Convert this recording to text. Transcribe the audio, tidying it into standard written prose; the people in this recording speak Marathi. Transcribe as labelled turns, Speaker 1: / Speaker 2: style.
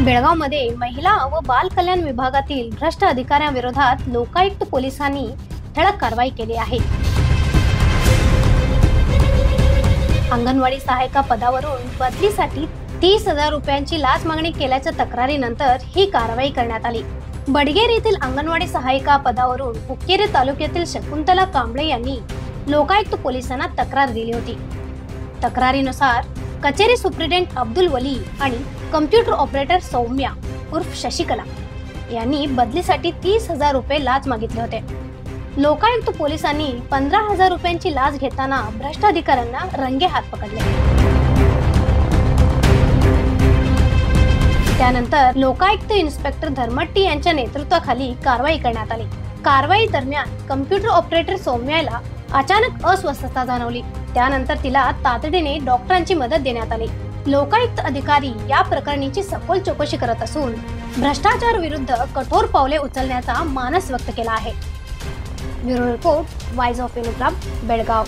Speaker 1: बेळगावमध्ये महिला व बाल कल्याण विभागातील भ्रष्ट अधिकाऱ्यांविरोधात लोकायुक्त पोलिसांनी ठळक कारवाई केली आहे। अंगणवाडी सहायिका पदावरून बदलीसाठी 30,000 रुपयांची लाच मागणी केल्याच्या तक्रारीनंतर ही कारवाई करण्यात आली। बडगेर येथील अंगणवाडी सहायिका पदावरून हुक्केरी तालुक्यातील शकुंतला कांबळे यांनी लोकायुक्त पोलिसांना तक्रार दिली होती। तक्रारीनुसार कचेरी सुप्रिटेंडेंट अब्दुल वली आणि कम्प्युटर ऑपरेटर सौम्या उर्फ शशिकला यांनी बदलीसाठी 30,000 रुपये लाच मागितले होते। लोकायुक्त पोलिसांनी 15,000 रुपयांची लाच घेताना भ्रष्ट अधिकाऱ्यांना रंगेहात पकडले। त्यानंतर लोकायुक्त इन्स्पेक्टर धर्मट्टी यांच्या नेतृत्वाखाली कारवाई करण्यात आली। कारवाई दरम्यान कम्प्युटर ऑपरेटर सौम्याला अचानक अस्वस्थता जाणवली। त्यानंतर तिला तातडीने डॉक्टरांची मदत देण्यात आली। लोकायुक्त अधिकारी या प्रकरणाची सखोल चौकशी करत असून भ्रष्टाचार विरुद्ध कठोर पावले उचलण्याचा मानस व्यक्त केला आहे। Bureau report, voice of Belgaum.